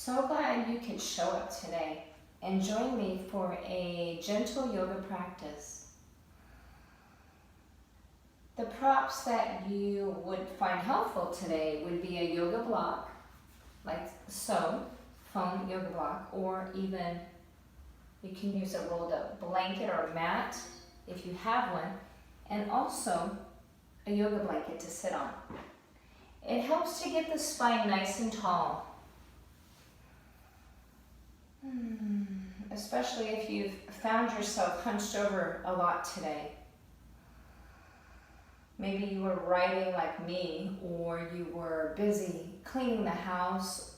So glad you could show up today and join me for a gentle yoga practice. The props that you would find helpful today would be a yoga block, like so, foam yoga block, or even you can use a rolled up blanket or a mat if you have one, and also a yoga blanket to sit on. It helps to get the spine nice and tall. Especially if you've found yourself hunched over a lot today. Maybe you were writing like me, or you were busy cleaning the house,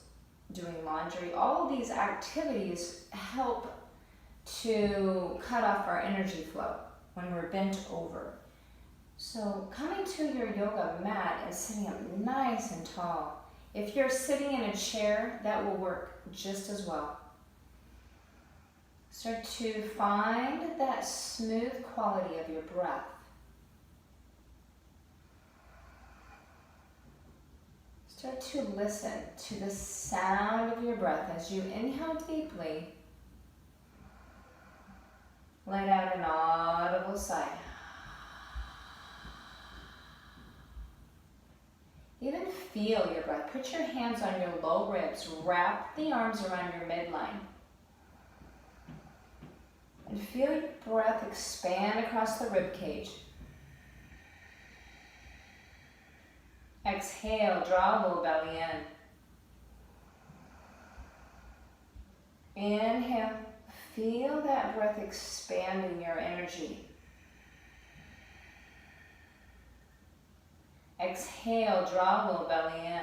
doing laundry. All of these activities help to cut off our energy flow when we're bent over. So coming to your yoga mat and sitting up nice and tall. If you're sitting in a chair, that will work just as well. Start to find that smooth quality of your breath. Start to listen to the sound of your breath as you inhale deeply. Let out an audible sigh. Even feel your breath. Put your hands on your low ribs. Wrap the arms around your midline. And feel your breath expand across the rib cage. Exhale, draw low belly in. Inhale, feel that breath expanding your energy. Exhale, draw low belly in.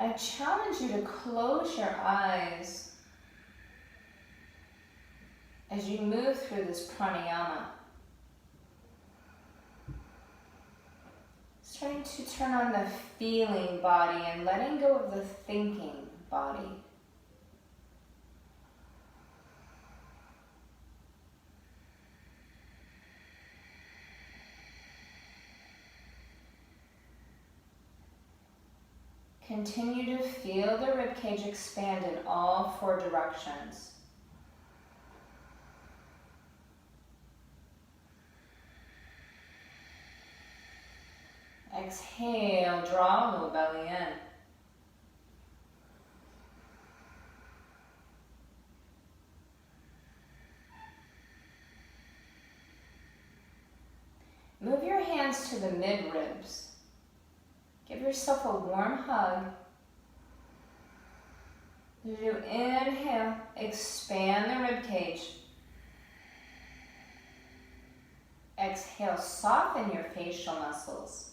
I challenge you to close your eyes as you move through this pranayama. Starting to turn on the feeling body and letting go of the thinking body. Continue to feel the ribcage expand in all four directions. Exhale, draw low belly in. Move your hands to the mid-ribs. Give yourself a warm hug. As you inhale, expand the rib cage. Exhale, soften your facial muscles.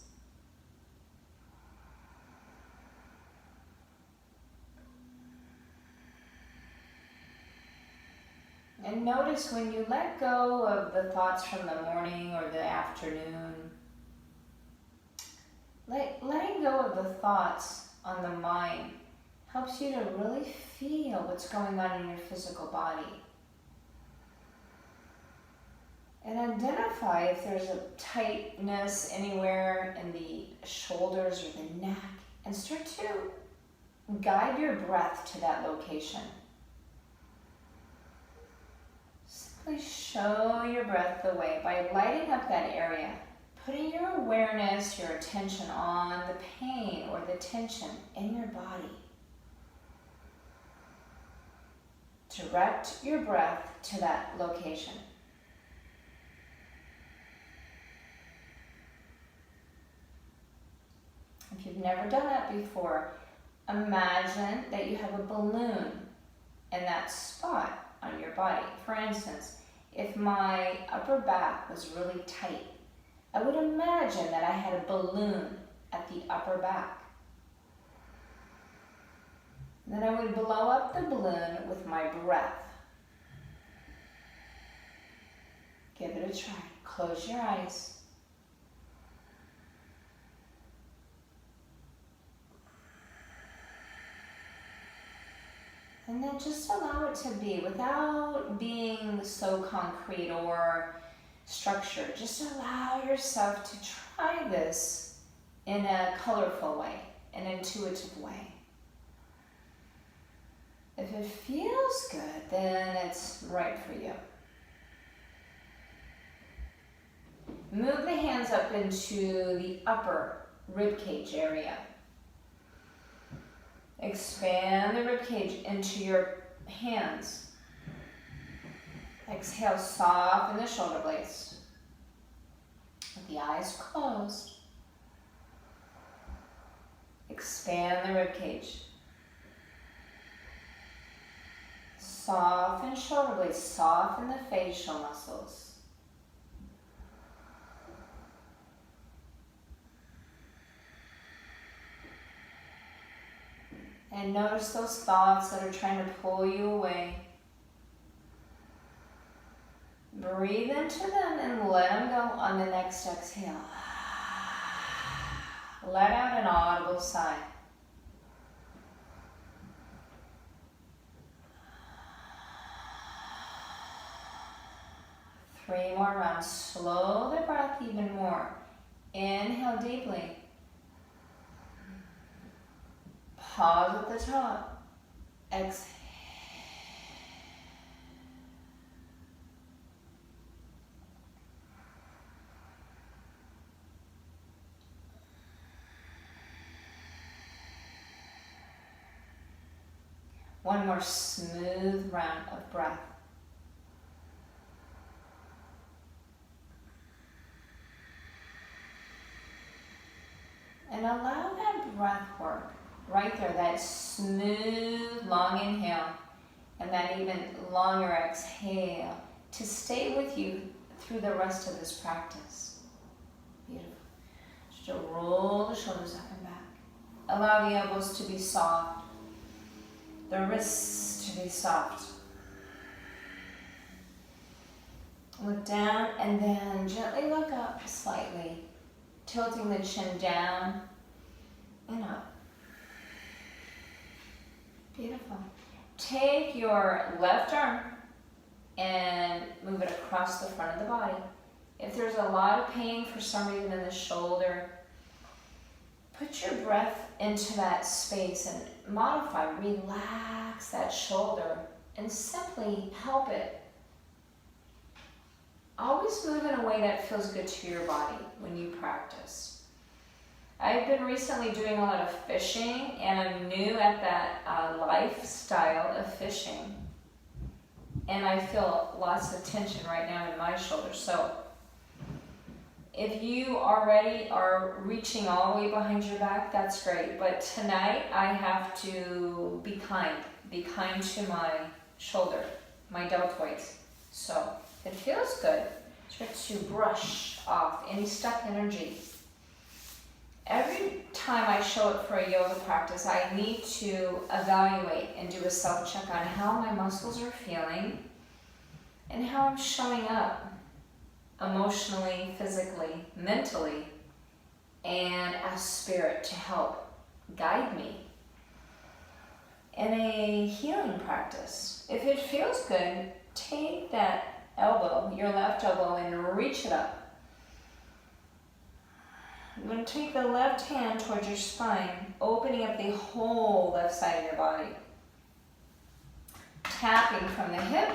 And notice when you let go of the thoughts from the morning or the afternoon, letting go of the thoughts on the mind helps you to really feel what's going on in your physical body. And identify if there's a tightness anywhere in the shoulders or the neck, and start to guide your breath to that location. Simply show your breath the way by lighting up that area. Putting your awareness, your attention on the pain or the tension in your body. Direct your breath to that location. If you've never done that before, imagine that you have a balloon in that spot on your body. For instance, if my upper back was really tight, I would imagine that I had a balloon at the upper back. Then I would blow up the balloon with my breath. Give it a try. Close your eyes. And then just allow it to be without being so concrete or structure. Just allow yourself to try this in a colorful way, an intuitive way. If it feels good, then it's right for you. Move the hands up into the upper rib cage area. Expand the rib cage into your hands. Exhale, soften the shoulder blades. With the eyes closed. Expand the rib cage. Soften shoulder blades, soften the facial muscles. And notice those thoughts that are trying to pull you away. Breathe into them and let them go on the next exhale. Let out an audible sigh. Three more rounds. Slow the breath even more. Inhale deeply. Pause at the top. Exhale. One more smooth round of breath. And allow that breath work right there, that smooth, long inhale and that even longer exhale to stay with you through the rest of this practice. Beautiful. Just to roll the shoulders up and back. Allow the elbows to be soft, the wrists to be soft. Look down and then gently look up slightly, tilting the chin down and up. Beautiful. Take your left arm and move it across the front of the body. If there's a lot of pain for some reason in the shoulder, put your breath into that space and modify, relax that shoulder and simply help it. Always move in a way that feels good to your body when you practice. I've been recently doing a lot of fishing and I'm new at that lifestyle of fishing. And I feel lots of tension right now in my shoulders. So if you already are reaching all the way behind your back, that's great. But tonight I have to be kind to my shoulder, my deltoids. So if it feels good, try to brush off any stuck energy. Every time I show up for a yoga practice, I need to evaluate and do a self-check on how my muscles are feeling and how I'm showing up emotionally, physically, mentally, and as spirit to help guide me in a healing practice. If it feels good, take that elbow, your left elbow, and reach it up. I'm going to take the left hand towards your spine, opening up the whole left side of your body. Tapping from the hip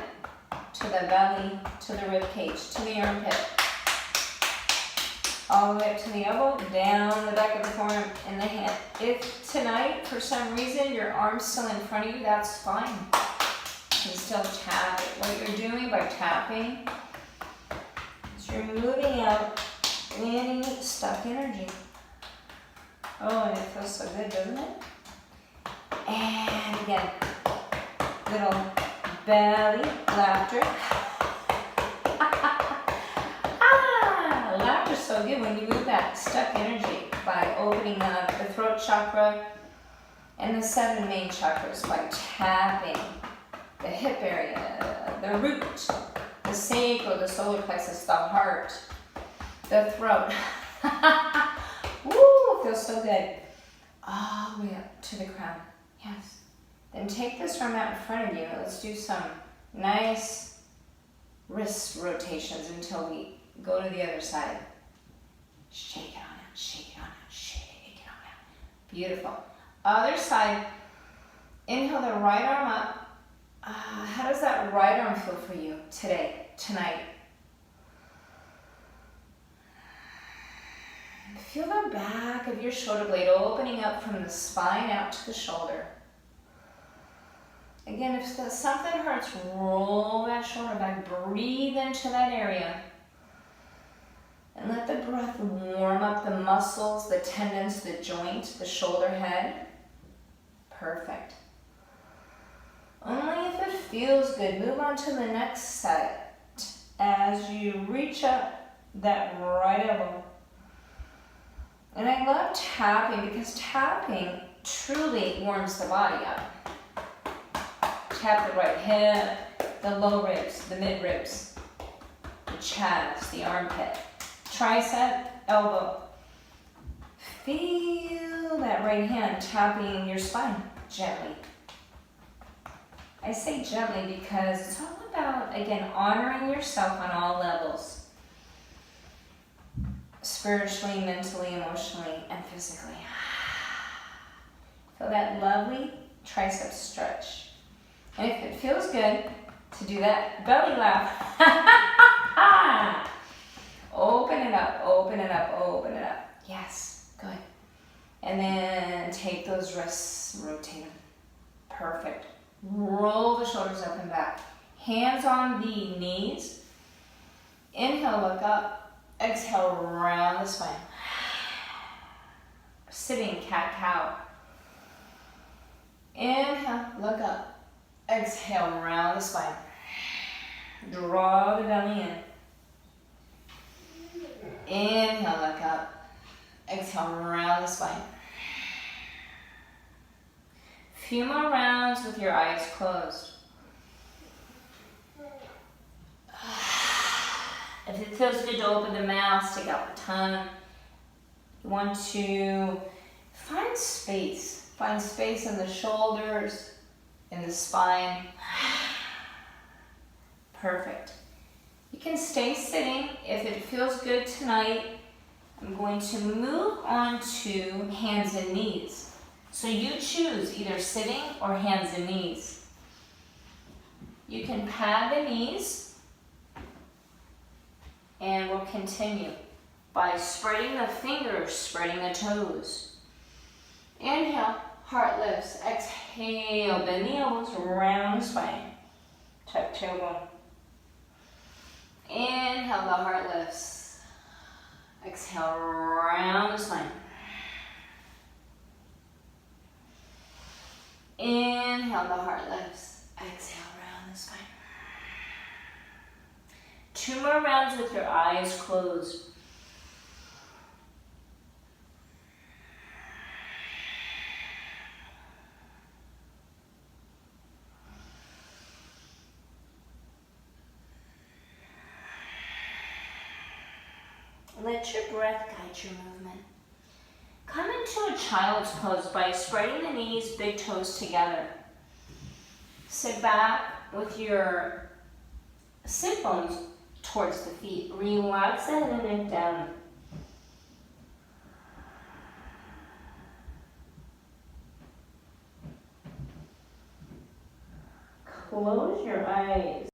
to the belly, to the rib cage, to the armpit. All the way up to the elbow, down the back of the forearm and the hand. If tonight, for some reason, your arm's still in front of you, that's fine. You can still tap it. What you're doing by tapping is you're moving out any stuck energy. Oh, and it feels so good, doesn't it? And again, little belly laughter. Laughter's so good when you move that stuck energy by opening up the throat chakra and the 7 main chakras by tapping the hip area, the root, the sacral, the solar plexus, the heart, the throat. Woo, feels so good. All the way up to the crown. Yes. Then take this arm out in front of you. Let's do some nice wrist rotations until we go to the other side. Shake it on out, shake it on out, shake it on out. Beautiful. Other side. Inhale the right arm up. How does that right arm feel for you today, tonight? Feel the back of your shoulder blade opening up from the spine out to the shoulder. Again, if something hurts, roll that shoulder back. Breathe into that area. And let the breath warm up the muscles, the tendons, the joint, the shoulder head. Perfect. Only if it feels good. Move on to the next set. As you reach up that right elbow. And I love tapping because tapping truly warms the body up. Tap the right hip, the low ribs, the mid ribs, the chaps, the armpit, tricep, elbow. Feel that right hand tapping your spine gently. I say gently because it's all about, again, honoring yourself on all levels. Spiritually, mentally, emotionally, and physically. Feel that lovely tricep stretch. And if it feels good to do that belly laugh, open it up, open it up, open it up. Yes, good. And then take those wrists, rotate them. Perfect. Roll the shoulders up and back. Hands on the knees. Inhale, look up. Exhale, round the spine. Sitting cat-cow. Inhale, look up. Exhale, round the spine. Draw the belly in. Inhale, look up. Exhale, round the spine. Few more rounds with your eyes closed. If it feels good to open the mouth, stick out the tongue. You want to find space. Find space in the shoulders, in the spine. Perfect. You can stay sitting if it feels good tonight. I'm going to move on to hands and knees. So you choose either sitting or hands and knees. You can pad the knees, and we'll continue by spreading the fingers, spreading the toes. Inhale, heart lifts. Exhale, bend the elbows, round the spine. Tuck tailbone. Inhale, the heart lifts. Exhale, round the spine. Inhale, the heart lifts. Exhale, round the spine. 2 more rounds with your eyes closed. Let your breath guide your movement. Come into a child's pose by spreading the knees, big toes together. Sit back with your sit bones towards the feet. Relax the head and neck down. Close your eyes.